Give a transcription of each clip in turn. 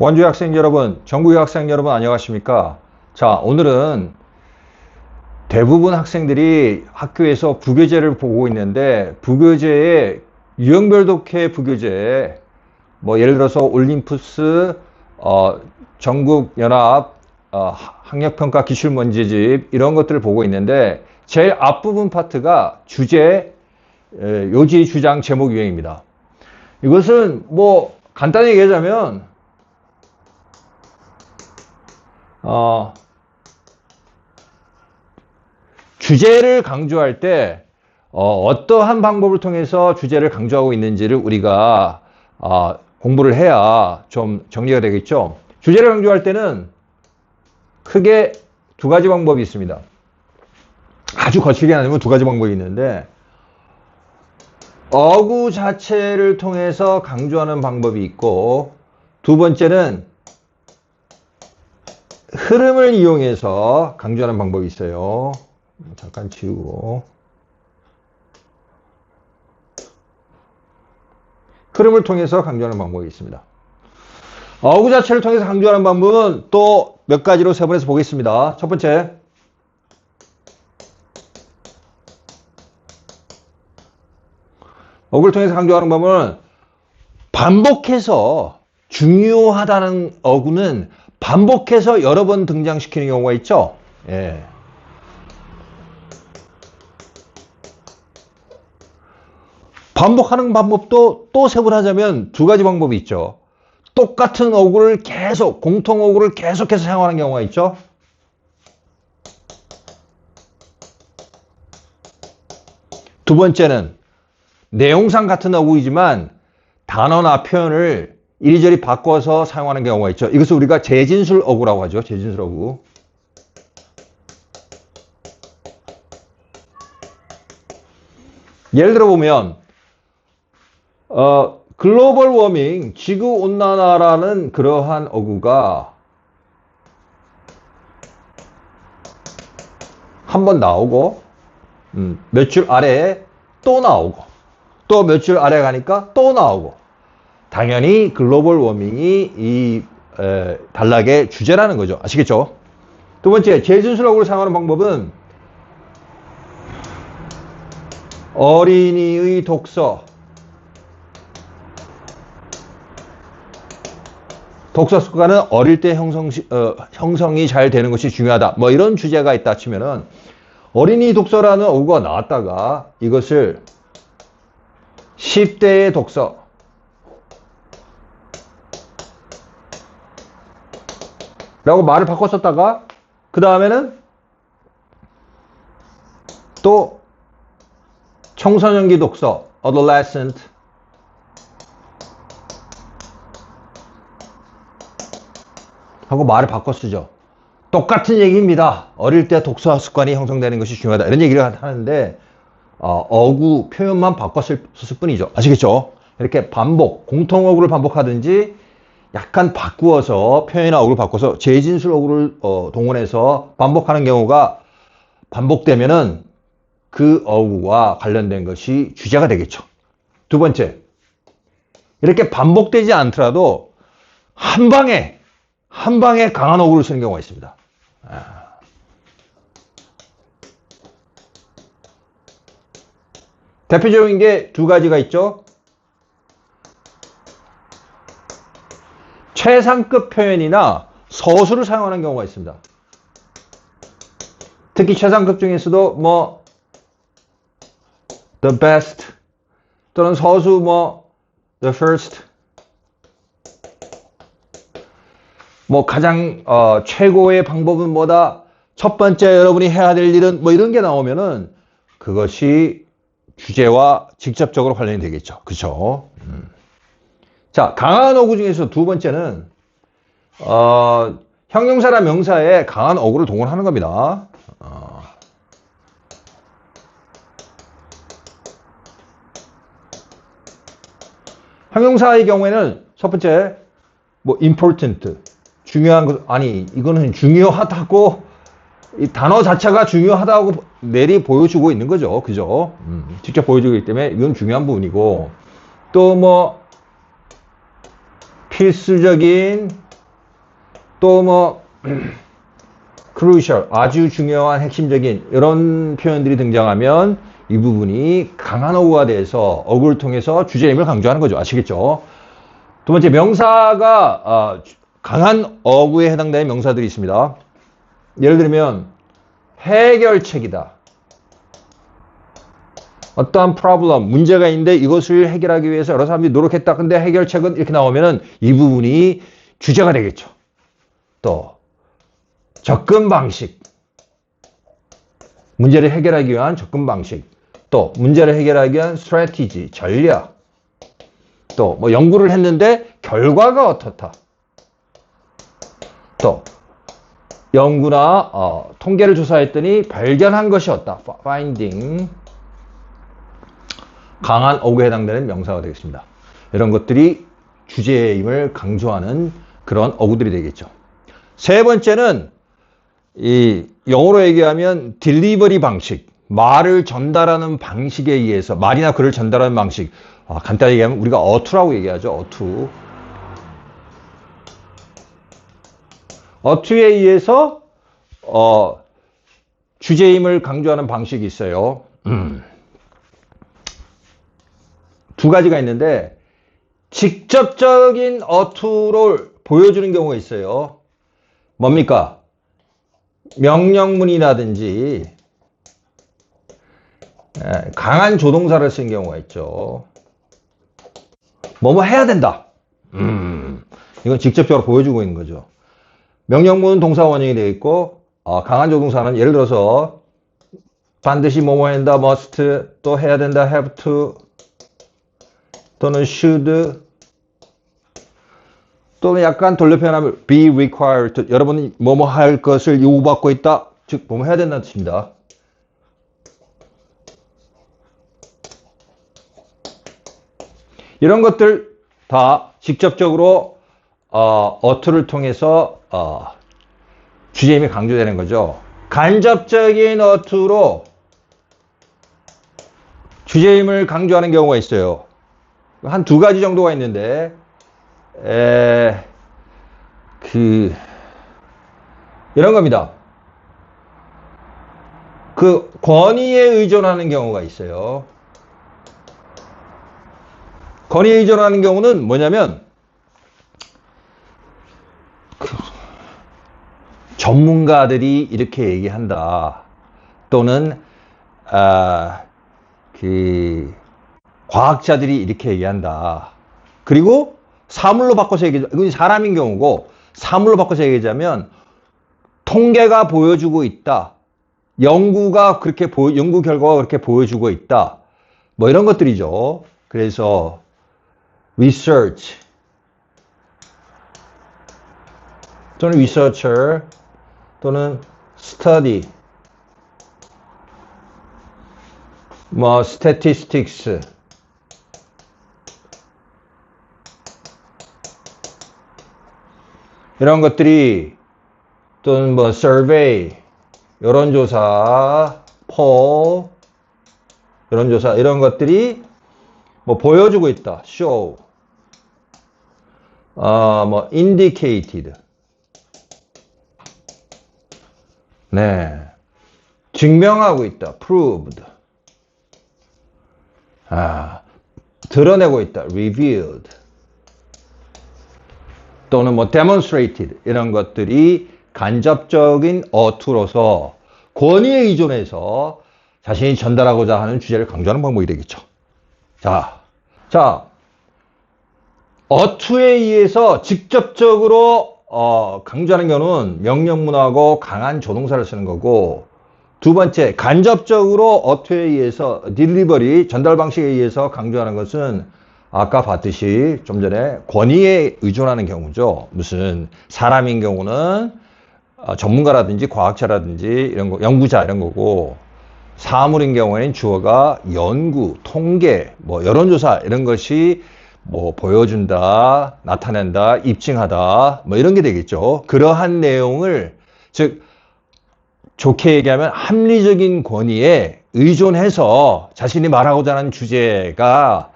원주의 학생 여러분, 전국의 학생 여러분 안녕하십니까? 자, 오늘은 대부분 학생들이 학교에서 부교재를 보고 있는데 부교재의 유형별 독해 부교재 예를 들어서 올림푸스 전국연합 학력평가 기출문제집 이런 것들을 보고 있는데 제일 앞부분 파트가 주제 요지 주장 제목 유형입니다. 이것은 간단히 얘기하자면 주제를 강조할 때 어떠한 방법을 통해서 주제를 강조하고 있는지를 우리가 공부를 해야 좀 정리가 되겠죠. 주제를 강조할 때는 크게 두 가지 방법이 있습니다. 아주 거칠게 나누면 두 가지 방법이 있는데 어구 자체를 통해서 강조하는 방법이 있고 두 번째는 흐름을 이용해서 강조하는 방법이 있어요. 잠깐 지우고 흐름을 통해서 강조하는 방법이 있습니다. 어구 자체를 통해서 강조하는 방법은 또 몇 가지로 세분해서 보겠습니다. 첫 번째, 어구를 통해서 강조하는 방법은 반복해서 중요하다는 어구는 반복해서 여러 번 등장시키는 경우가 있죠. 예. 반복하는 방법도 또 세분하자면 두 가지 방법이 있죠. 똑같은 어구를 계속, 공통 어구를 계속해서 사용하는 경우가 있죠. 두 번째는 내용상 같은 어구이지만 단어나 표현을 이리저리 바꿔서 사용하는 경우가 있죠. 이것을 우리가 재진술 어구라고 하죠. 재진술 어구. 예를 들어 보면 글로벌 워밍, 지구온난화라는 그러한 어구가 한 번 나오고 몇 줄 아래에 또 나오고 또 몇 줄 아래 가니까 또 나오고 당연히 글로벌 워밍이 이 단락의 주제라는 거죠. 아시겠죠? 두 번째, 재진술 어구를 사용하는 방법은 어린이의 독서 습관은 어릴 때 형성이 잘 되는 것이 중요하다. 이런 주제가 있다 치면은 어린이 독서라는 어구가 나왔다가 이것을 10대의 독서 라고 말을 바꿨었다가 그 다음에는 또 청소년기 독서 adolescent 하고 말을 바꿔 쓰죠. 똑같은 얘기입니다. 어릴 때 독서 습관이 형성되는 것이 중요하다. 이런 얘기를 하는데 어구 표현만 바꿨을 뿐이죠. 아시겠죠? 이렇게 반복, 공통 어구를 반복하든지 약간 바꾸어서 표현이나 어구를 바꿔서 재진술 어구를 동원해서 반복하는 경우가 반복되면은 그 어구와 관련된 것이 주제가 되겠죠. 두 번째, 이렇게 반복되지 않더라도 한 방에 강한 어구를 쓰는 경우가 있습니다. 대표적인 게 두 가지가 있죠. 최상급 표현이나 서술을 사용하는 경우가 있습니다. 특히 최상급 중에서도 the best 또는 서수 the first 가장 최고의 방법은 뭐다. 첫 번째 여러분이 해야 될 일은 이런 게 나오면은 그것이 주제와 직접적으로 관련이 되겠죠. 그렇죠? 자, 강한 어구 중에서 두 번째는 형용사나 명사에 강한 어구를 동원하는 겁니다. 형용사의 경우에는 첫 번째 important 중요한 것, 아니 이거는 중요하다고 이 단어 자체가 중요하다고 내리 보여주고 있는 거죠. 그죠? 직접 보여주고 있기 때문에 이건 중요한 부분이고 또 필수적인 또 뭐 crucial, 아주 중요한 핵심적인 이런 표현들이 등장하면 이 부분이 강한 어구가 돼서 어구를 통해서 주제의 힘을 강조하는 거죠. 아시겠죠? 두 번째, 명사가 강한 어구에 해당되는 명사들이 있습니다. 예를 들면 해결책이다. 어떠한 problem, 문제가 있는데 이것을 해결하기 위해서 여러 사람들이 노력했다. 근데 해결책은 이렇게 나오면은 이 부분이 주제가 되겠죠. 또 접근 방식, 문제를 해결하기 위한 접근 방식, 또 문제를 해결하기 위한 strategy, 전략, 또 뭐 연구를 했는데 결과가 어떻다. 또 연구나 통계를 조사했더니 발견한 것이 없다. finding. 강한 어구에 해당되는 명사가 되겠습니다. 이런 것들이 주제의 힘을 강조하는 그런 어구들이 되겠죠. 세 번째는 이 영어로 얘기하면 딜리버리 방식, 말을 전달하는 방식에 의해서, 말이나 글을 전달하는 방식, 간단히 얘기하면 우리가 어투라고 얘기하죠. 어투에 의해서 주제의 힘을 강조하는 방식이 있어요. 두 가지가 있는데 직접적인 어투를 보여주는 경우가 있어요. 뭡니까? 명령문이라든지 강한 조동사를 쓴 경우가 있죠. 뭐뭐 해야 된다. 이건 직접적으로 보여주고 있는 거죠. 명령문은 동사 원형이 되어 있고 강한 조동사는 예를 들어서 반드시 뭐뭐 해야 된다, must, 또 해야 된다, have to, 또는 should, 또는 약간 돌려 표현하면 be required to, 여러분이 뭐뭐 할 것을 요구받고 있다, 즉 뭐뭐 해야 된다는 뜻입니다. 이런 것들 다 직접적으로 어투를 통해서 주제의 힘이 강조되는 거죠. 간접적인 어투로 주제의 힘을 강조하는 경우가 있어요. 한 두 가지 정도가 있는데 이런 겁니다. 그 권위에 의존하는 경우가 있어요. 권위에 의존하는 경우는 뭐냐면 전문가들이 이렇게 얘기한다. 또는 과학자들이 이렇게 얘기한다. 그리고 사물로 바꿔서 얘기하자면, 이건 사람인 경우고, 사물로 바꿔서 얘기하자면 통계가 보여주고 있다. 연구 결과가 그렇게 보여주고 있다. 뭐 이런 것들이죠. 그래서 research 또는 researcher 또는 study, 뭐 statistics, 이런 것들이, 또는 뭐 survey, 여론조사, poll, 여론조사, 이런 것들이 뭐 보여주고 있다. show, 뭐 indicated, 네, 증명하고 있다. proved, 드러내고 있다. revealed, 또는 뭐 demonstrated, 이런 것들이 간접적인 어투로서 권위에 의존해서 자신이 전달하고자 하는 주제를 강조하는 방법이 되겠죠. 자, 어투에 의해서 직접적으로 강조하는 경우는 명령문하고 강한 조동사를 쓰는 거고, 두 번째, 간접적으로 어투에 의해서 딜리버리, 전달 방식에 의해서 강조하는 것은 아까 봤듯이 좀 전에 권위에 의존하는 경우죠. 무슨 사람인 경우는 전문가라든지 과학자라든지 이런 거, 연구자 이런 거고, 사물인 경우에는 주어가 연구, 통계, 뭐 여론조사 이런 것이 뭐 보여준다, 나타낸다, 입증하다, 뭐 이런 게 되겠죠. 그러한 내용을, 즉 좋게 얘기하면 합리적인 권위에 의존해서 자신이 말하고자 하는 주제가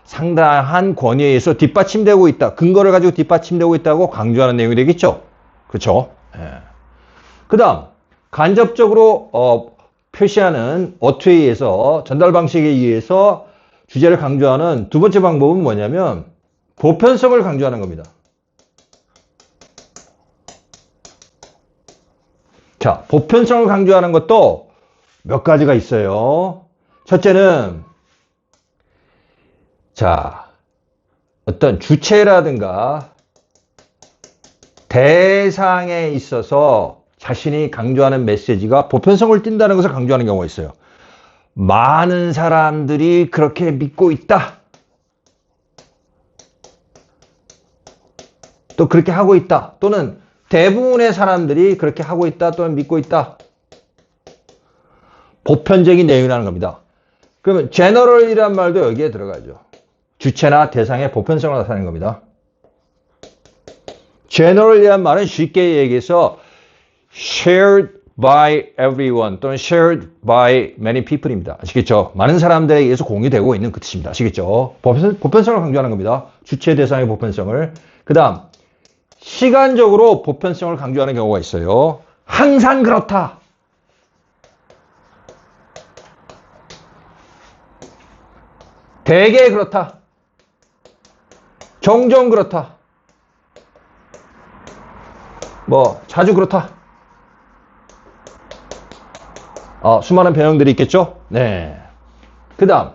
상당한 권위에 의해서 뒷받침되고 있다, 근거를 가지고 뒷받침되고 있다고 강조하는 내용이 되겠죠. 그렇죠? 예. 그 다음 간접적으로 표시하는 어투에 의해서 전달 방식에 의해서 주제를 강조하는 두 번째 방법은 뭐냐면 보편성을 강조하는 겁니다. 자, 보편성을 강조하는 것도 몇 가지가 있어요. 첫째는 자, 어떤 주체라든가 대상에 있어서 자신이 강조하는 메시지가 보편성을 띈다는 것을 강조하는 경우가 있어요. 많은 사람들이 그렇게 믿고 있다. 또 그렇게 하고 있다. 또는 대부분의 사람들이 그렇게 하고 있다. 또는 믿고 있다. 보편적인 내용이라는 겁니다. 그러면 general이란 말도 여기에 들어가죠. 주체나 대상의 보편성을 나타내는 겁니다. general이란 말은 쉽게 얘기해서 shared by everyone 또는 shared by many people입니다. 아시겠죠? 많은 사람들에 의해서 공유되고 있는 그 뜻입니다. 아시겠죠? 보편성을 강조하는 겁니다. 주체 대상의 보편성을. 그 다음 시간적으로 보편성을 강조하는 경우가 있어요. 항상 그렇다. 대개 그렇다. 종종 그렇다. 뭐 자주 그렇다. 수많은 변형들이 있겠죠? 네. 그 다음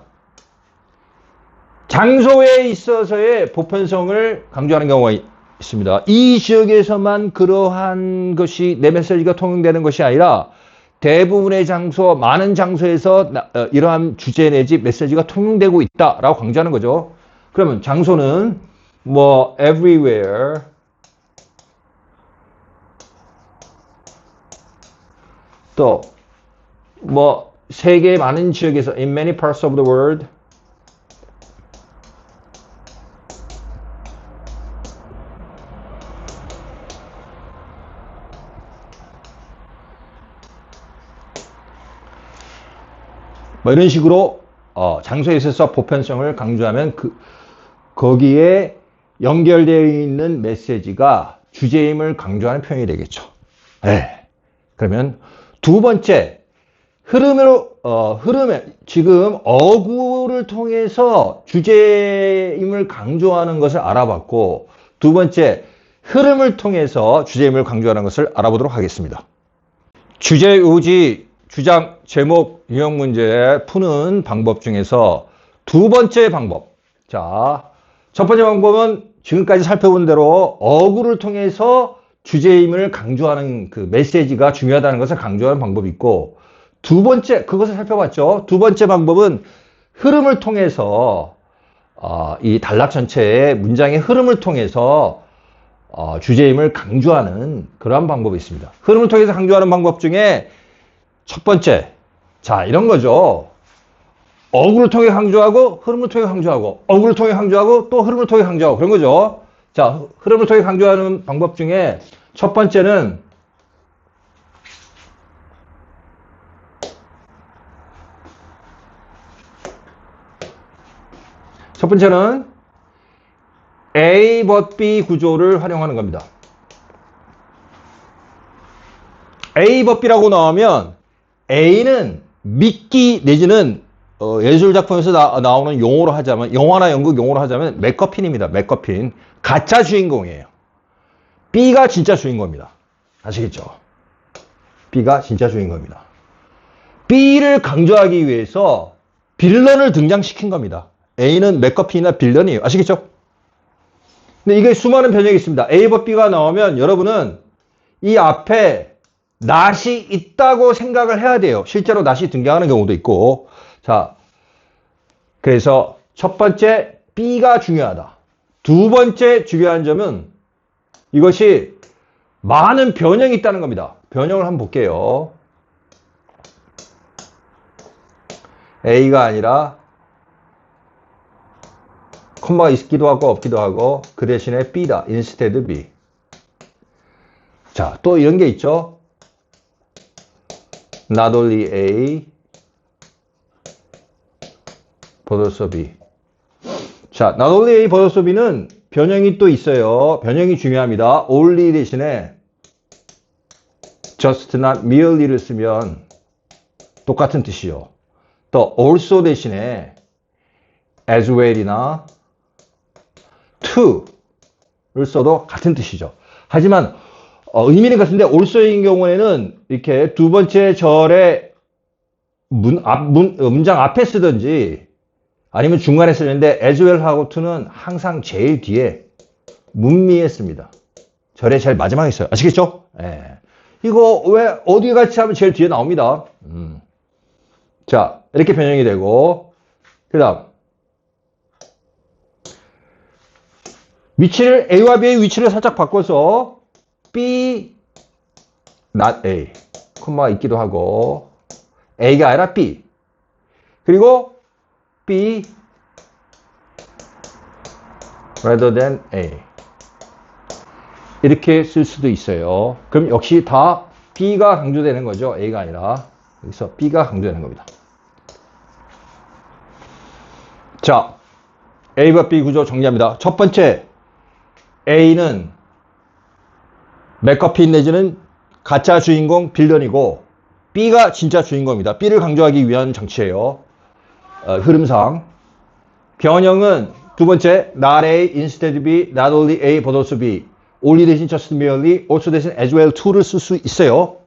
장소에 있어서의 보편성을 강조하는 경우가 있습니다. 이 지역에서만 그러한 것이 내 메시지가 통용되는 것이 아니라 대부분의 장소, 많은 장소에서 이러한 주제 내지 메시지가 통용되고 있다라고 강조하는 거죠. 그러면 장소는 뭐 everywhere 또 뭐 세계의 많은 지역에서 in many parts of the world 뭐 이런 식으로 장소에 있어서 보편성을 강조하면 거기에 연결되어 있는 메시지가 주제임을 강조하는 표현이 되겠죠. 네. 그러면 두 번째 흐름에 지금 어구를 통해서 주제임을 강조하는 것을 알아봤고 두 번째 흐름을 통해서 주제임을 강조하는 것을 알아보도록 하겠습니다. 주제, 요지, 주장, 제목, 유형 문제 푸는 방법 중에서 두 번째 방법. 자, 첫 번째 방법은 지금까지 살펴본 대로 어구를 통해서 주제임을 강조하는 그 메시지가 중요하다는 것을 강조하는 방법이 있고 두 번째, 그것을 살펴봤죠. 두 번째 방법은 흐름을 통해서 이 단락 전체의 문장의 흐름을 통해서 주제임을 강조하는 그러한 방법이 있습니다. 흐름을 통해서 강조하는 방법 중에 첫 번째, 자 이런 거죠. 어구를 통해 강조하고 흐름을 통해 강조하고 어구를 통해 강조하고 또 흐름을 통해 강조하고 그런 거죠. 자, 흐름을 통해 강조하는 방법 중에 첫 번째는 A but B 구조를 활용하는 겁니다. A but B라고 나오면 A는 미끼 내지는 예술작품에서 나오는 용어로 하자면 영화나 연극 용어로 하자면 맥거핀입니다. 맥거핀. 가짜 주인공이에요. B가 진짜 주인공입니다. 아시겠죠? B가 진짜 주인공입니다. B를 강조하기 위해서 빌런을 등장시킨 겁니다. A는 맥거핀이나 빌런이에요. 아시겠죠? 근데 이게 수많은 변형이 있습니다. A but B가 나오면 여러분은 이 앞에 not이 있다고 생각을 해야 돼요. 실제로 not이 등장하는 경우도 있고. 자, 그래서 첫 번째 B가 중요하다. 두 번째 중요한 점은 이것이 많은 변형이 있다는 겁니다. 변형을 한번 볼게요. A가 아니라 콤마가 있기도 하고 없기도 하고 그 대신에 B다. instead B. 자, 또 이런 게 있죠. Not only A but also B. 자, not only A but also B는 변형이 또 있어요. 변형이 중요합니다. only 대신에 just not merely를 쓰면 똑같은 뜻이요. 또 also 대신에 as well이나 to를 써도 같은 뜻이죠. 하지만 의미는 같은데 also인 경우에는 이렇게 두 번째 절의 문장 앞에 쓰든지 아니면 중간에 쓰는데 as well하고 to는 항상 제일 뒤에 문미에 씁니다. 절의 제일 마지막에 있어요. 아시겠죠? 예. 이거 왜 어디 같이 하면 제일 뒤에 나옵니다. 자, 이렇게 변형이 되고 그 다음 위치를 A와 B의 위치를 살짝 바꿔서 B not A 콤마가 있기도 하고 A가 아니라 B 그리고 B rather than A 이렇게 쓸 수도 있어요. 그럼 역시 다 B가 강조되는 거죠. A가 아니라 여기서 B가 강조되는 겁니다. 자, A와 B 구조 정리합니다. 첫 번째 A는 맥커핀 내지는 가짜 주인공 빌런이고 B가 진짜 주인공입니다. B를 강조하기 위한 장치예요. 흐름상 변형은 두 번째 not A instead B not only A but also B only 대신 just merely also 대신 as well to를 쓸 수 있어요.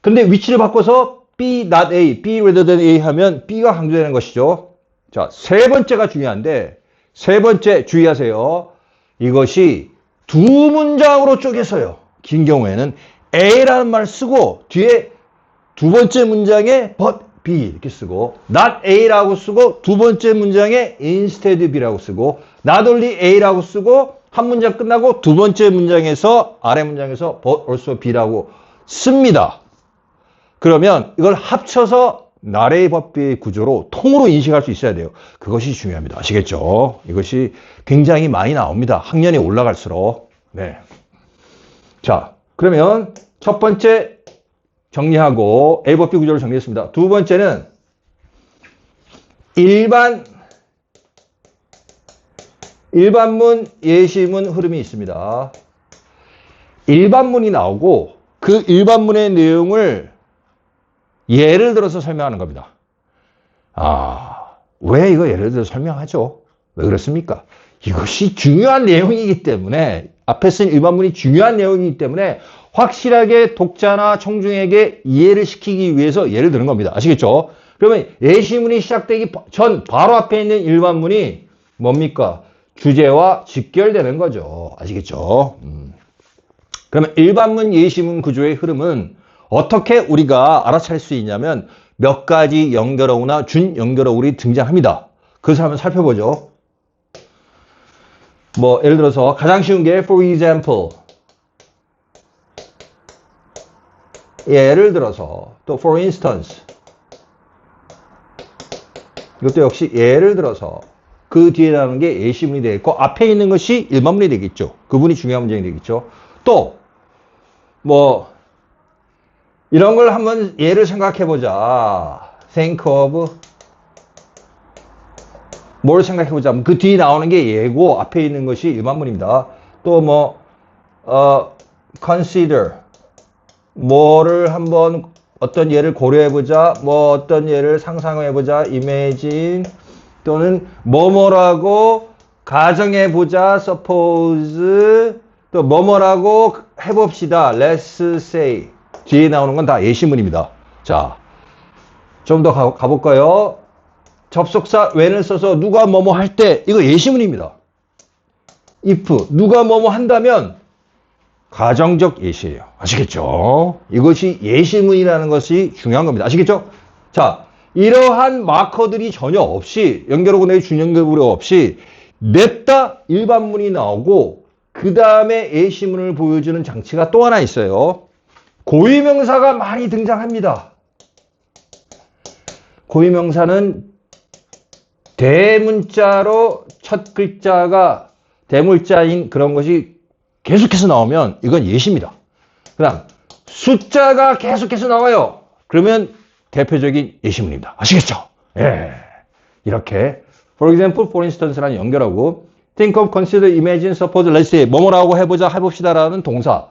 근데 위치를 바꿔서 B not A B rather than A 하면 B가 강조되는 것이죠. 자, 세 번째가 중요한데 세 번째 주의하세요. 이것이 두 문장으로 쪼개서요. 긴 경우에는 A라는 말을 쓰고 뒤에 두 번째 문장에 but B 이렇게 쓰고 not A라고 쓰고 두 번째 문장에 instead B라고 쓰고 not only A라고 쓰고 한 문장 끝나고 두 번째 문장에서 아래 문장에서 but also B라고 씁니다. 그러면 이걸 합쳐서 not A but B의 구조로 통으로 인식할 수 있어야 돼요. 그것이 중요합니다. 아시겠죠? 이것이 굉장히 많이 나옵니다. 학년이 올라갈수록. 네. 자, 그러면 첫 번째 정리하고 A but B 구조를 정리했습니다. 두 번째는 일반문, 예시문 흐름이 있습니다. 일반문이 나오고 그 일반문의 내용을 예를 들어서 설명하는 겁니다. 왜 이거 예를 들어서 설명하죠? 왜 그렇습니까? 이것이 중요한 내용이기 때문에 앞에 쓴 일반문이 중요한 내용이기 때문에 확실하게 독자나 청중에게 이해를 시키기 위해서 예를 드는 겁니다. 아시겠죠? 그러면 예시문이 시작되기 전 바로 앞에 있는 일반문이 뭡니까? 주제와 직결되는 거죠. 아시겠죠? 그러면 일반문, 예시문 구조의 흐름은 어떻게 우리가 알아차릴 수 있냐면 몇 가지 연결어구나 준연결어구리 등장합니다. 그것을 한번 살펴보죠. 뭐 예를 들어서 가장 쉬운 게 for example 예를 들어서 또 for instance 이것도 역시 예를 들어서 그 뒤에 나오는 게 예시문이 되겠고 앞에 있는 것이 일반문이 되겠죠. 그분이 중요한 문장이 되겠죠. 또 뭐 이런 걸 한번 예를 생각해 보자. think of 뭘 생각해 보자. 그 뒤에 나오는 게 예고 앞에 있는 것이 일반문입니다. 또 뭐 consider 뭐를 한번 어떤 예를 고려해 보자. 뭐 어떤 예를 상상해 보자. imagine 또는 뭐뭐라고 가정해 보자. suppose 또 뭐뭐라고 해봅시다. let's say 뒤에 나오는 건 다 예시문입니다. 자, 좀 더 가볼까요? 접속사 when을 써서 누가 뭐뭐 할 때 이거 예시문입니다. if 누가 뭐뭐 한다면 가정적 예시예요. 아시겠죠? 이것이 예시문이라는 것이 중요한 겁니다. 아시겠죠? 자, 이러한 마커들이 전혀 없이 연결어구 내지 준연결어구 없이 냅다 일반문이 나오고 그 다음에 예시문을 보여주는 장치가 또 하나 있어요. 고유명사가 많이 등장합니다. 고유명사는 대문자로 첫 글자가 대물자인 그런 것이 계속해서 나오면 이건 예시입니다. 그 다음 숫자가 계속해서 나와요. 그러면 대표적인 예시문입니다. 아시겠죠? 예. 이렇게 for example, for instance라는 연결하고 think of, consider, imagine, suppose, let's say 뭐뭐라고 해보자, 해봅시다라는 동사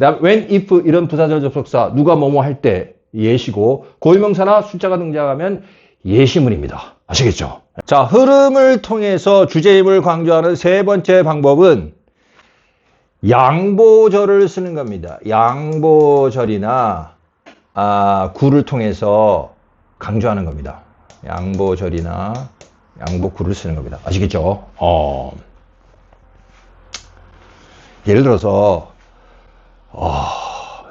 그다음 when, if 이런 부사절 접속사 누가 뭐뭐 할 때 예시고 고유명사나 숫자가 등장하면 예시문입니다. 아시겠죠? 자, 흐름을 통해서 주제임을 강조하는 세 번째 방법은 양보절을 쓰는 겁니다. 양보절이나 구를 통해서 강조하는 겁니다. 양보절이나 양보구를 쓰는 겁니다. 아시겠죠? 예를 들어서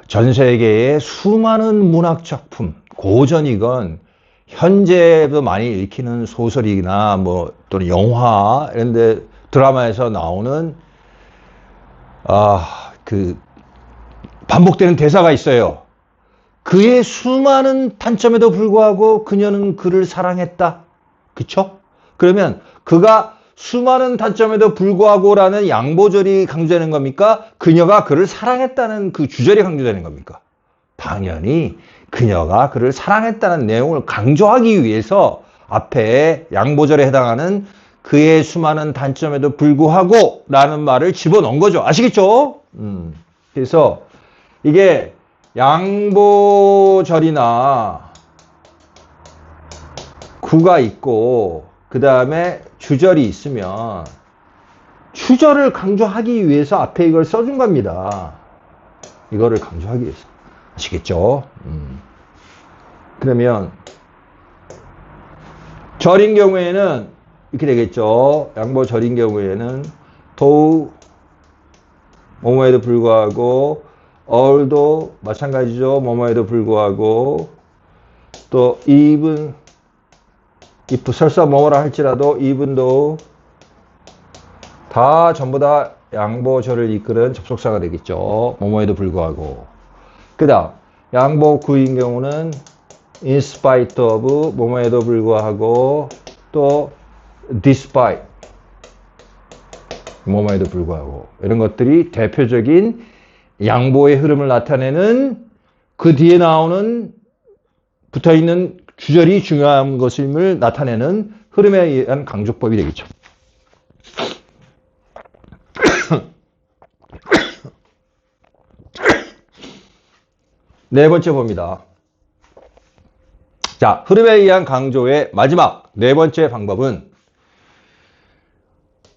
전 세계의 수많은 문학 작품, 고전이건 현재도 많이 읽히는 소설이나 뭐 또는 영화 이런 데 드라마에서 나오는 그 반복되는 대사가 있어요. 그의 수많은 단점에도 불구하고 그녀는 그를 사랑했다. 그쵸? 그러면 그가 수많은 단점에도 불구하고라는 양보절이 강조되는 겁니까? 그녀가 그를 사랑했다는 그 주절이 강조되는 겁니까? 당연히 그녀가 그를 사랑했다는 내용을 강조하기 위해서 앞에 양보절에 해당하는 그의 수많은 단점에도 불구하고 라는 말을 집어넣은 거죠. 아시겠죠? 그래서 이게 양보절이나 구가 있고 그 다음에 주절이 있으면 주절을 강조하기 위해서 앞에 이걸 써준 겁니다. 이거를 강조하기 위해서. 아시겠죠? 그러면 절인 경우에는 이렇게 되겠죠. 양보절인 경우에는 though 뭐뭐에도 불구하고 all도 마찬가지죠. 뭐뭐에도 불구하고 또 even if 설사 뭐뭐라 할지라도 even though 다 전부 다 양보절을 이끄는 접속사가 되겠죠. 뭐뭐에도 불구하고. 그 다음 양보구인 경우는 in spite of 뭐뭐에도 불구하고 또 despite 뭐뭐에도 불구하고 이런 것들이 대표적인 양보의 흐름을 나타내는 그 뒤에 나오는 붙어있는 주절이 중요한 것임을 나타내는 흐름에 의한 강조법이 되겠죠. 네 번째 봅니다. 자, 흐름에 의한 강조의 마지막 네 번째 방법은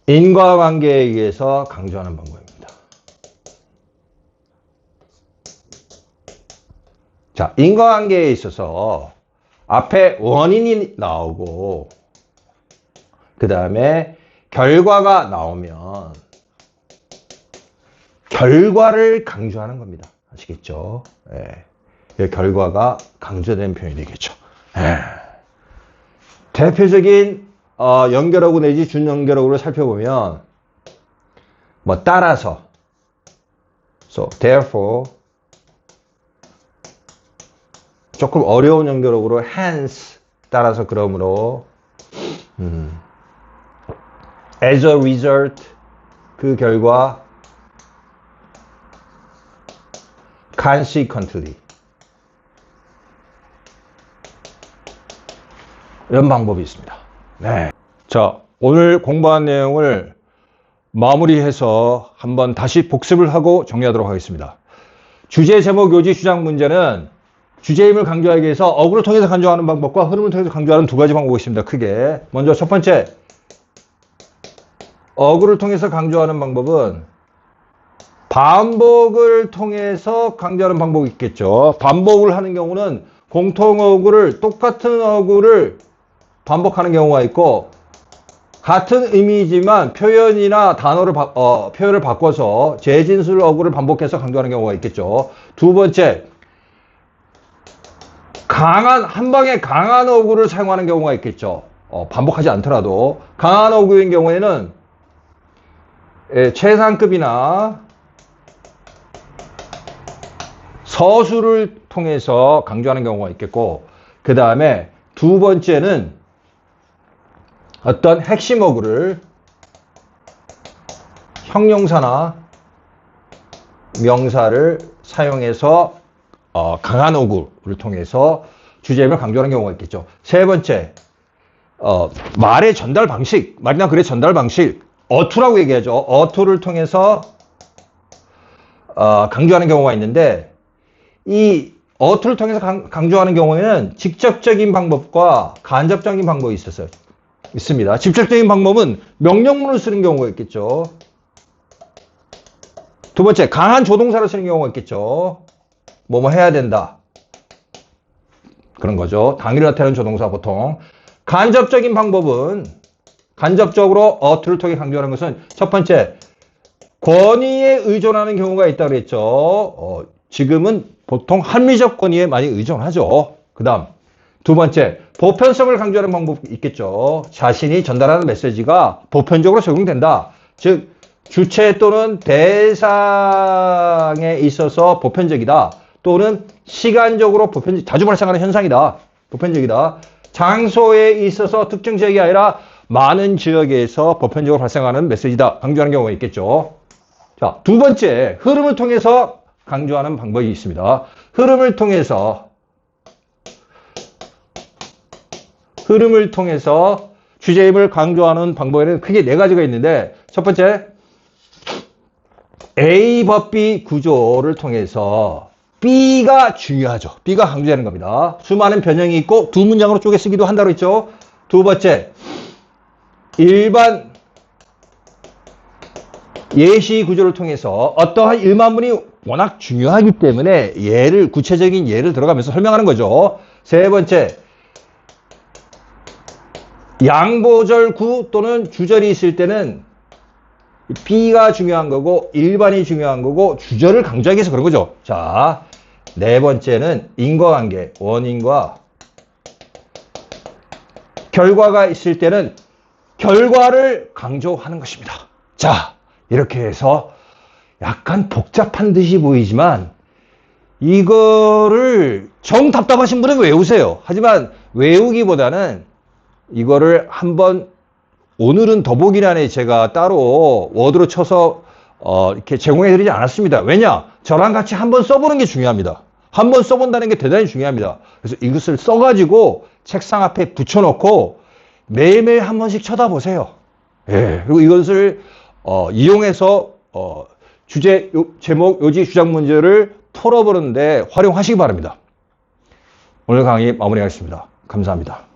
인과관계에 의해서 강조하는 방법입니다. 자, 인과관계에 있어서 앞에 원인이 나오고 그 다음에 결과가 나오면 결과를 강조하는 겁니다. 아시겠죠? 예. 결과가 강조된 표현이 되겠죠. 예. 대표적인 연결어구 내지 준연결어구를 살펴보면 뭐 따라서 so therefore 조금 어려운 연결어구로 hence 따라서 그러므로 as a result 그 결과 consequently 이런 방법이 있습니다. 네. 자, 오늘 공부한 내용을 마무리해서 한번 다시 복습을 하고 정리하도록 하겠습니다. 주제, 제목, 요지, 주장, 문제는 주제임을 강조하기 위해서 어구를 통해서 강조하는 방법과 흐름을 통해서 강조하는 두 가지 방법이 있습니다. 크게. 먼저 첫 번째, 어구를 통해서 강조하는 방법은 반복을 통해서 강조하는 방법이 있겠죠. 반복을 하는 경우는 공통 어구를, 똑같은 어구를 반복하는 경우가 있고 같은 의미지만 표현이나 단어를 표현을 바꿔서 재진술 어구를 반복해서 강조하는 경우가 있겠죠. 두 번째, 한 방에 강한 어구를 사용하는 경우가 있겠죠. 반복하지 않더라도 강한 어구인 경우에는 최상급이나 서술을 통해서 강조하는 경우가 있겠고, 그 다음에 두 번째는 어떤 핵심 어구를 형용사나 명사를 사용해서 강한 어구를 통해서 주제임을 강조하는 경우가 있겠죠. 세 번째, 말의 전달 방식, 말이나 글의 전달 방식, 어투라고 얘기하죠. 어투를 통해서 강조하는 경우가 있는데 이 어투를 통해서 강조하는 경우에는 직접적인 방법과 간접적인 방법이 있습니다. 직접적인 방법은 명령문을 쓰는 경우가 있겠죠. 두 번째, 강한 조동사를 쓰는 경우가 있겠죠. 뭐뭐 해야 된다. 그런 거죠. 당위를 나타내는 조동사 보통. 간접적인 방법은 간접적으로 어투를 통해 강조하는 것은 첫 번째, 권위에 의존하는 경우가 있다고 그랬죠. 지금은 보통 합리적 권위에 많이 의존하죠. 그 다음 두 번째, 보편성을 강조하는 방법이 있겠죠. 자신이 전달하는 메시지가 보편적으로 적용된다. 즉 주체 또는 대상에 있어서 보편적이다. 또는 시간적으로 자주 발생하는 현상이다. 보편적이다. 장소에 있어서 특정 지역이 아니라 많은 지역에서 보편적으로 발생하는 메시지다. 강조하는 경우가 있겠죠. 자, 두 번째, 흐름을 통해서 강조하는 방법이 있습니다. 흐름을 통해서 주제임을 강조하는 방법에는 크게 네 가지가 있는데, 첫 번째, A 법 B 구조를 통해서 B가 중요하죠. B가 강조되는 겁니다. 수많은 변형이 있고 두 문장으로 쪼개 쓰기도 한다고 했죠. 두 번째, 일반 예시 구조를 통해서 어떠한 일반문이 워낙 중요하기 때문에 구체적인 예를 들어가면서 설명하는 거죠. 세 번째, 양보절 구 또는 주절이 있을 때는 B가 중요한 거고 일반이 중요한 거고 주절을 강조하기 위해서 그런 거죠. 자, 네 번째는 인과관계, 원인과 결과가 있을 때는 결과를 강조하는 것입니다. 자, 이렇게 해서 약간 복잡한 듯이 보이지만 이거를 정 답답하신 분은 외우세요. 하지만 외우기보다는 이거를 한번 오늘은 더보기란에 제가 따로 워드로 쳐서 이렇게 제공해드리지 않았습니다. 왜냐? 저랑 같이 한번 써보는 게 중요합니다. 한번 써본다는 게 대단히 중요합니다. 그래서 이것을 써가지고 책상 앞에 붙여놓고 매일매일 한 번씩 쳐다보세요. 예, 그리고 이것을 이용해서 주제, 제목, 요지, 주장 문제를 풀어보는데 활용하시기 바랍니다. 오늘 강의 마무리하겠습니다. 감사합니다.